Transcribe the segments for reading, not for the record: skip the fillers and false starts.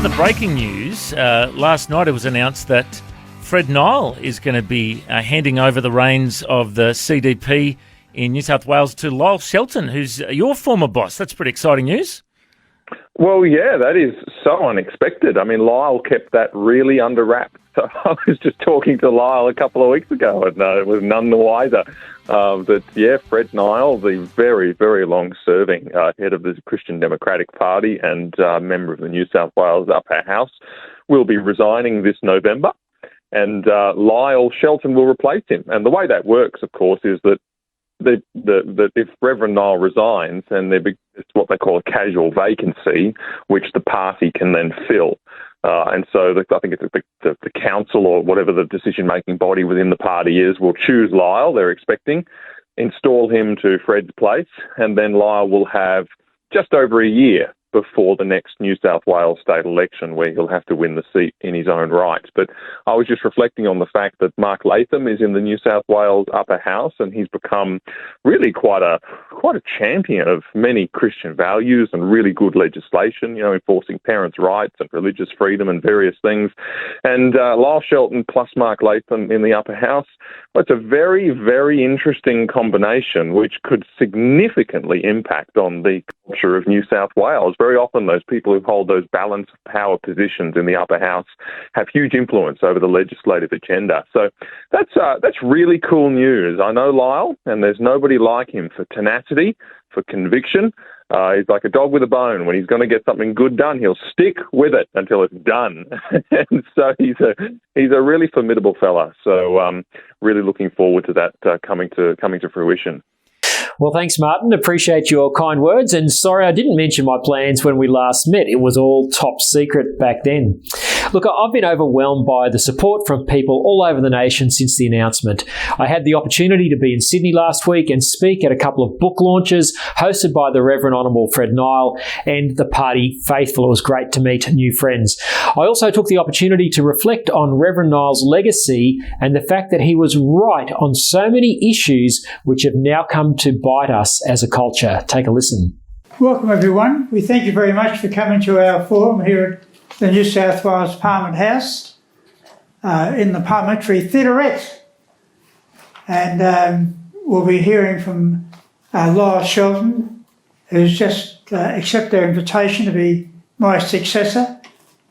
other breaking news, last night it was announced that Fred Nile is going to be handing over the reins of the CDP in New South Wales to Lyle Shelton, who's your former boss. That's pretty exciting news. Well, yeah, that is so unexpected. I mean, Lyle kept that really under wraps. So I was just talking to Lyle a couple of weeks ago and it was none the wiser that, yeah, Fred Nile, the very, very long-serving head of the Christian Democratic Party and member of the New South Wales Upper House, will be resigning this November. And Lyle Shelton will replace him. And the way that works, of course, is that if Reverend Nile resigns, then it's what they call a casual vacancy, which the party can then fill. And so I think it's the council or whatever the decision-making body within the party is will choose Lyle, they're expecting, install him to Fred's place, and then Lyle will have just over a year before the next New South Wales state election where he'll have to win the seat in his own right. But I was just reflecting on the fact that Mark Latham is in the New South Wales Upper House and he's become really quite a champion of many Christian values and really good legislation, enforcing parents' rights and religious freedom and various things. And Lyle Shelton plus Mark Latham in the Upper House, well, it's a very, very interesting combination which could significantly impact on the culture of New South Wales. Very often those people who hold those balance of power positions in the Upper House have huge influence over the legislative agenda. So that's really cool news. I know Lyle, and there's nobody like him for tenacity, for conviction. He's like a dog with a bone. When he's going to get something good done, he'll stick with it until it's done. And so he's a really formidable fella. So really looking forward to that coming to fruition. Well, thanks, Martin. Appreciate your kind words. And sorry I didn't mention my plans when we last met. It was all top secret back then. Look, I've been overwhelmed by the support from people all over the nation since the announcement. I had the opportunity to be in Sydney last week and speak at a couple of book launches hosted by the Reverend Honourable Fred Nile and the party faithful. It was great to meet new friends. I also took the opportunity to reflect on Reverend Nile's legacy and the fact that he was right on so many issues which have now come to bite us as a culture. Take a listen. Welcome, everyone. We thank you very much for coming to our forum here at the New South Wales Parliament House in the Parliamentary Theaterette. And we'll be hearing from Lyle Shelton, who's just accepted our invitation to be my successor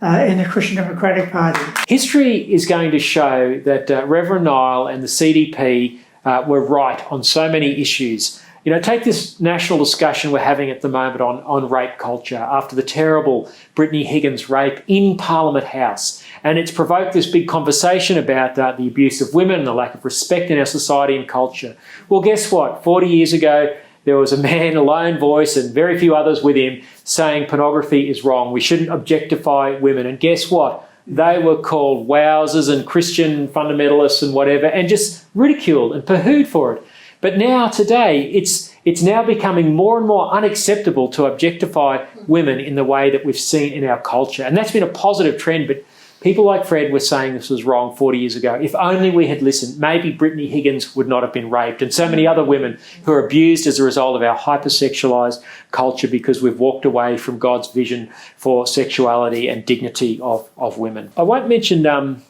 in the Christian Democratic Party. History is going to show that Reverend Nile and the CDP were right on so many issues. Take this national discussion we're having at the moment on rape culture after the terrible Brittany Higgins rape in Parliament House. And it's provoked this big conversation about the abuse of women and the lack of respect in our society and culture. Well, guess what? 40 years ago, there was a man, a lone voice, and very few others with him saying pornography is wrong. We shouldn't objectify women. And guess what? They were called wowsers and Christian fundamentalists and whatever, and just ridiculed and pooh-hooed for it. But now, today, it's now becoming more and more unacceptable to objectify women in the way that we've seen in our culture. And that's been a positive trend, but people like Fred were saying this was wrong 40 years ago. If only we had listened, maybe Brittany Higgins would not have been raped, and so many other women who are abused as a result of our hypersexualised culture because we've walked away from God's vision for sexuality and dignity of women. I won't mention the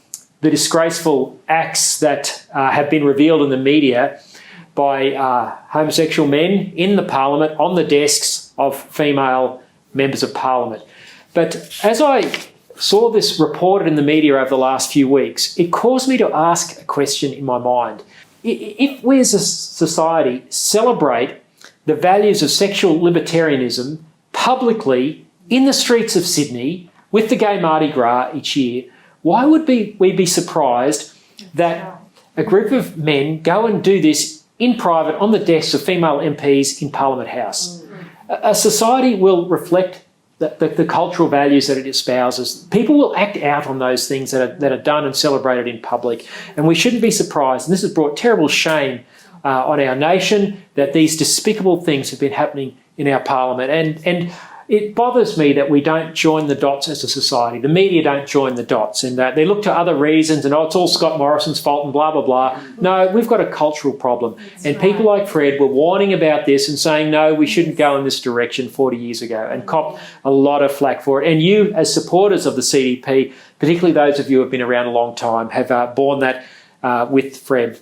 disgraceful acts that have been revealed in the media by homosexual men in the Parliament on the desks of female members of Parliament. But as I saw this reported in the media over the last few weeks, it caused me to ask a question in my mind. If we as a society celebrate the values of sexual libertarianism publicly in the streets of Sydney with the Gay Mardi Gras each year, why would we be surprised that a group of men go and do this in private on the desks of female MPs in Parliament House? A society will reflect the cultural values that it espouses. People will act out on those things that are done and celebrated in public. And we shouldn't be surprised. And this has brought terrible shame on our nation that these despicable things have been happening in our Parliament. And it bothers me that we don't join the dots as a society. The media don't join the dots, and they look to other reasons, and it's all Scott Morrison's fault and blah, blah, blah. No, we've got a cultural problem. And people like Fred were warning about this and saying, no, we shouldn't go in this direction 40 years ago, and copped a lot of flack for it. And you, as supporters of the CDP, particularly those of you who have been around a long time, have borne that with Fred.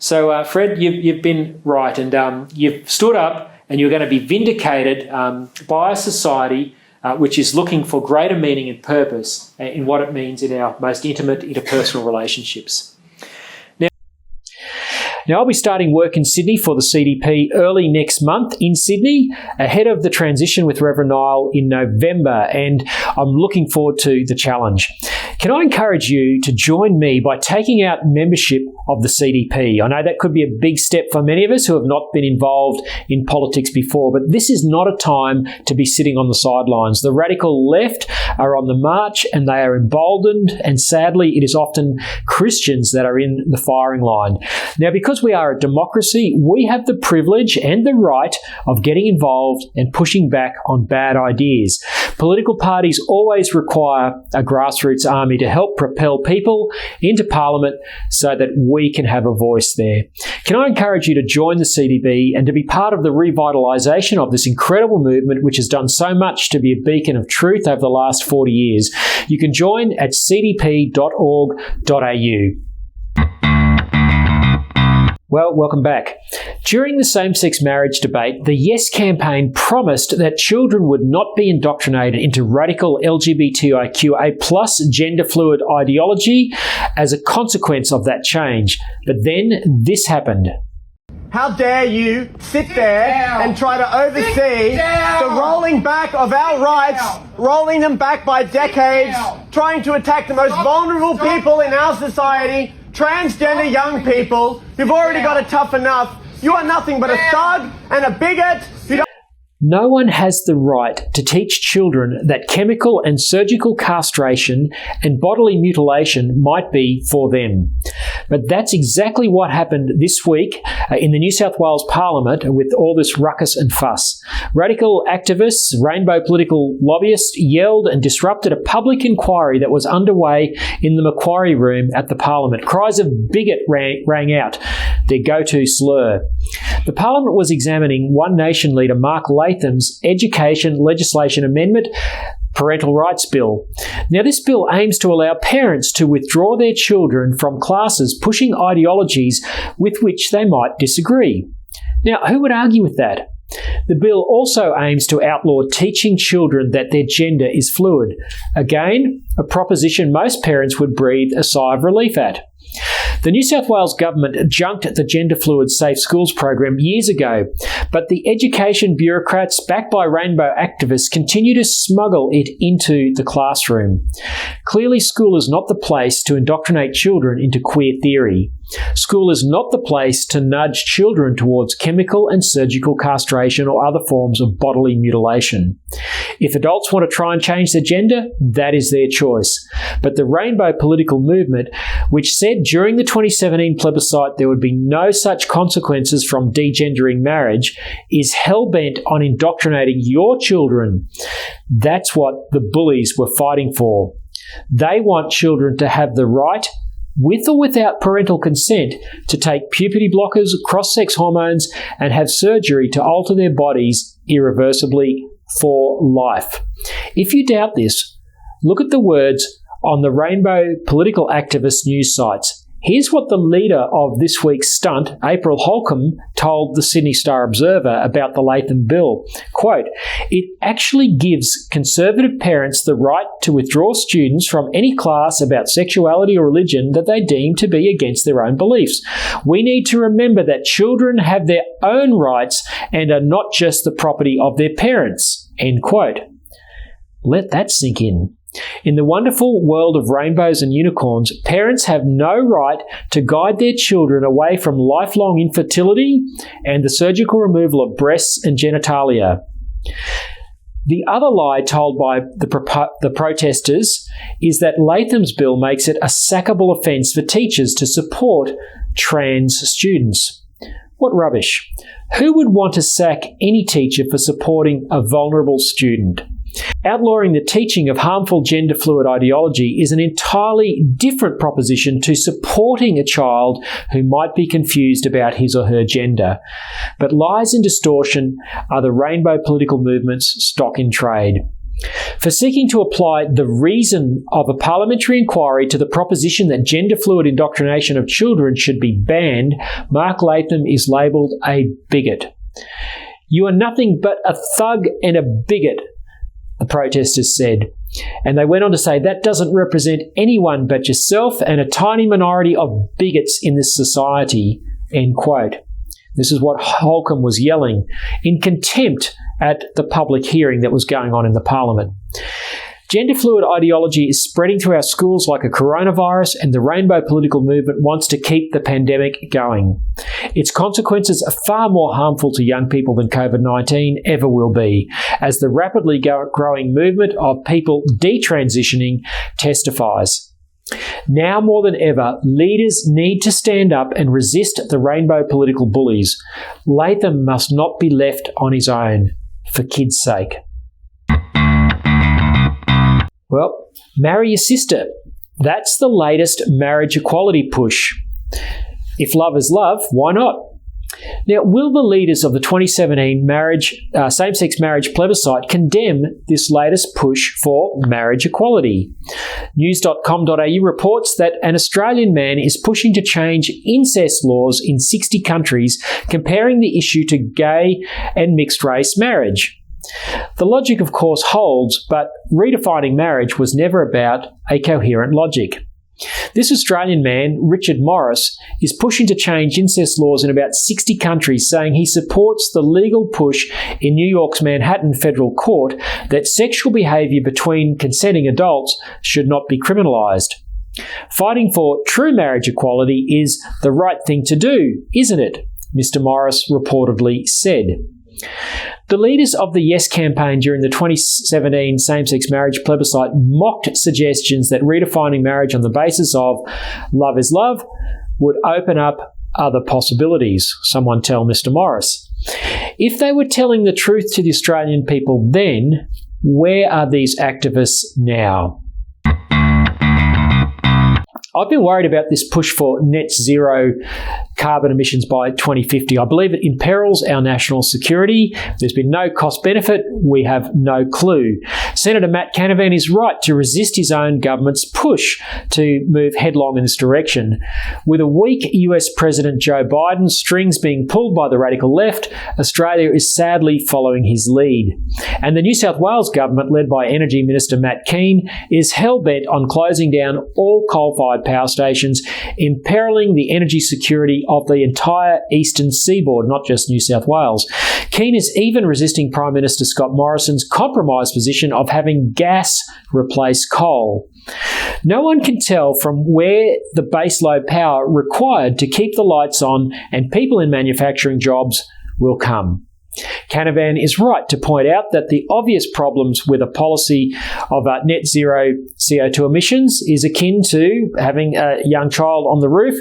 So, Fred, you've been right, and you've stood up, and you're going to be vindicated by a society which is looking for greater meaning and purpose in what it means in our most intimate interpersonal relationships. Now, I'll be starting work in Sydney for the CDP early next month in Sydney, ahead of the transition with Reverend Lyle in November, and I'm looking forward to the challenge. Can I encourage you to join me by taking out membership of the CDP? I know that could be a big step for many of us who have not been involved in politics before, but this is not a time to be sitting on the sidelines. The radical left are on the march, and they are emboldened, and sadly it is often Christians that are in the firing line. Now, because we are a democracy, we have the privilege and the right of getting involved and pushing back on bad ideas. Political parties always require a grassroots army to help propel people into Parliament so that we can have a voice there. Can I encourage you to join the CDP and to be part of the revitalisation of this incredible movement which has done so much to be a beacon of truth over the last 40 years? You can join at cdp.org.au. Well, welcome back. During the same-sex marriage debate, the Yes campaign promised that children would not be indoctrinated into radical LGBTIQA plus gender-fluid ideology as a consequence of that change. But then this happened. How dare you sit there and try to oversee the rolling back of our rights, rolling them back by decades, trying to attack the most vulnerable people in our society, transgender young people who've already got it tough enough. You are nothing but a thug and a bigot who don't... No one has the right to teach children that chemical and surgical castration and bodily mutilation might be for them. But that's exactly what happened this week in the New South Wales Parliament with all this ruckus and fuss. Radical activists, rainbow political lobbyists yelled and disrupted a public inquiry that was underway in the Macquarie Room at the Parliament. Cries of bigot rang out, their go-to slur. The Parliament was examining One Nation leader Mark Latham's Education Legislation Amendment Parental Rights Bill. Now, this bill aims to allow parents to withdraw their children from classes pushing ideologies with which they might disagree. Now, who would argue with that? The bill also aims to outlaw teaching children that their gender is fluid. Again, a proposition most parents would breathe a sigh of relief at. The New South Wales government junked the Gender Fluid Safe Schools program years ago, but the education bureaucrats backed by rainbow activists continue to smuggle it into the classroom. Clearly, school is not the place to indoctrinate children into queer theory. School is not the place to nudge children towards chemical and surgical castration or other forms of bodily mutilation. If adults want to try and change their gender, that is their choice. But the rainbow political movement, which said during the 2017 plebiscite there would be no such consequences from degendering marriage, is hell-bent on indoctrinating your children. That's what the bullies were fighting for. They want children to have the right, with or without parental consent, to take puberty blockers, cross-sex hormones, and have surgery to alter their bodies irreversibly for life. If you doubt this, look at the words on the Rainbow Political Activist news sites. Here's what the leader of this week's stunt, April Holcomb, told the Sydney Star Observer about the Latham Bill. Quote, "It actually gives conservative parents the right to withdraw students from any class about sexuality or religion that they deem to be against their own beliefs. We need to remember that children have their own rights and are not just the property of their parents." End quote. Let that sink in. In the wonderful world of rainbows and unicorns, parents have no right to guide their children away from lifelong infertility and the surgical removal of breasts and genitalia. The other lie told by the protesters is that Latham's bill makes it a sackable offence for teachers to support trans students. What rubbish. Who would want to sack any teacher for supporting a vulnerable student? Outlawing the teaching of harmful gender-fluid ideology is an entirely different proposition to supporting a child who might be confused about his or her gender. But lies and distortion are the rainbow political movement's stock in trade. For seeking to apply the reason of a parliamentary inquiry to the proposition that gender-fluid indoctrination of children should be banned, Mark Latham is labelled a bigot. "You are nothing but a thug and a bigot," the protesters said. And they went on to say, "That doesn't represent anyone but yourself and a tiny minority of bigots in this society," end quote. This is what Holcomb was yelling in contempt at the public hearing that was going on in the Parliament. Gender-fluid ideology is spreading through our schools like a coronavirus, and the rainbow political movement wants to keep the pandemic going. Its consequences are far more harmful to young people than COVID-19 ever will be, as the rapidly growing movement of people detransitioning testifies. Now more than ever, leaders need to stand up and resist the rainbow political bullies. Latham must not be left on his own, for kids' sake. Well, marry your sister. That's the latest marriage equality push. If love is love, why not? Now, will the leaders of the 2017 same-sex marriage plebiscite condemn this latest push for marriage equality? News.com.au reports that an Australian man is pushing to change incest laws in 60 countries, comparing the issue to gay and mixed-race marriage. The logic, of course, holds, but redefining marriage was never about a coherent logic. This Australian man, Richard Morris, is pushing to change incest laws in about 60 countries, saying he supports the legal push in New York's Manhattan Federal Court that sexual behaviour between consenting adults should not be criminalised. Fighting for true marriage equality is the right thing to do, isn't it? Mr. Morris reportedly said. The leaders of the Yes campaign during the 2017 same-sex marriage plebiscite mocked suggestions that redefining marriage on the basis of love is love would open up other possibilities, someone tell Mr. Morris. If they were telling the truth to the Australian people then, where are these activists now? I've been worried about this push for net zero carbon emissions by 2050. I believe it imperils our national security. There's been no cost benefit. We have no clue. Senator Matt Canavan is right to resist his own government's push to move headlong in this direction. With a weak US President Joe Biden, strings being pulled by the radical left, Australia is sadly following his lead. And the New South Wales government, led by Energy Minister Matt Keane, is hell-bent on closing down all coal-fired power stations, imperiling the energy security of the entire eastern seaboard, not just New South Wales. Keane is even resisting Prime Minister Scott Morrison's compromise position of having gas replace coal. No one can tell from where the baseload power required to keep the lights on and people in manufacturing jobs will come. Canavan is right to point out that the obvious problems with a policy of net zero CO2 emissions is akin to having a young child on the roof,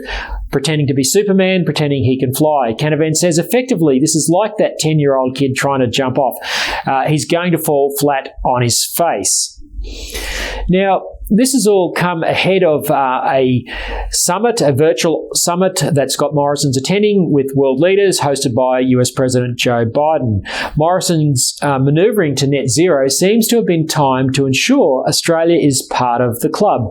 pretending to be Superman, pretending he can fly. Canavan says effectively this is like that 10-year-old kid trying to jump off. He's going to fall flat on his face. Now, this has all come ahead of a virtual summit that Scott Morrison's attending with world leaders, hosted by US President Joe Biden. Morrison's manoeuvring to net zero seems to have been timed to ensure Australia is part of the club.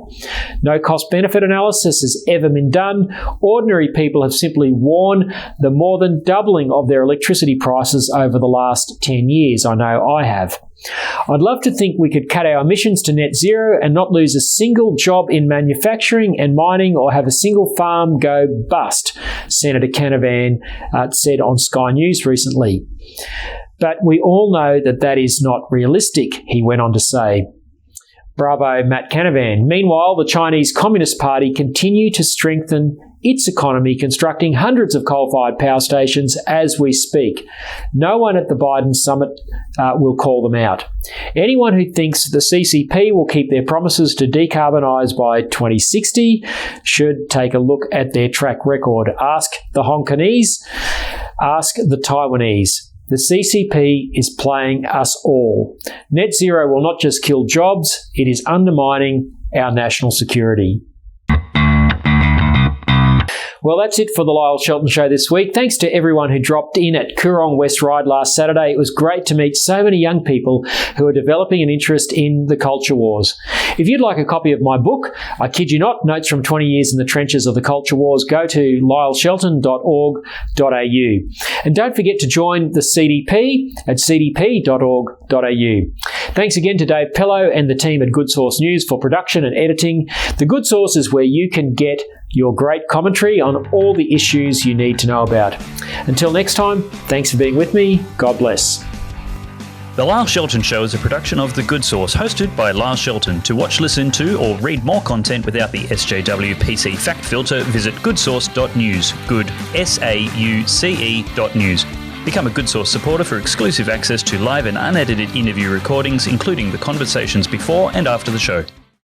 No cost-benefit analysis has ever been done. Ordinary people have simply worn the more than doubling of their electricity prices over the last 10 years. I know I have. I'd love to think we could cut our emissions to net zero and not lose a single job in manufacturing and mining or have a single farm go bust, Senator Canavan said on Sky News recently. But we all know that that is not realistic, he went on to say. Bravo, Matt Canavan. Meanwhile, the Chinese Communist Party continue to strengthen its economy, constructing hundreds of coal-fired power stations as we speak. No one at the Biden summit will call them out. Anyone who thinks the CCP will keep their promises to decarbonise by 2060 should take a look at their track record. Ask the Hongkonese, ask the Taiwanese. The CCP is playing us all. Net zero will not just kill jobs, it is undermining our national security. Well, that's it for the Lyle Shelton Show this week. Thanks to everyone who dropped in at Coorong West Ride last Saturday. It was great to meet so many young people who are developing an interest in the culture wars. If you'd like a copy of my book, I kid you not, Notes from 20 Years in the Trenches of the Culture Wars, go to lyleshelton.org.au. And don't forget to join the CDP at cdp.org.au. Thanks again to Dave Pello and the team at Good Source News for production and editing. The Good Source is where you can get your great commentary on all the issues you need to know about. Until next time, thanks for being with me. God bless. The Lyle Shelton Show is a production of The Good Source, hosted by Lyle Shelton. To watch, listen to, or read more content without the SJW PC fact filter, visit goodsource.news. Good, SAUCE.news. Become a Good Source supporter for exclusive access to live and unedited interview recordings, including the conversations before and after the show.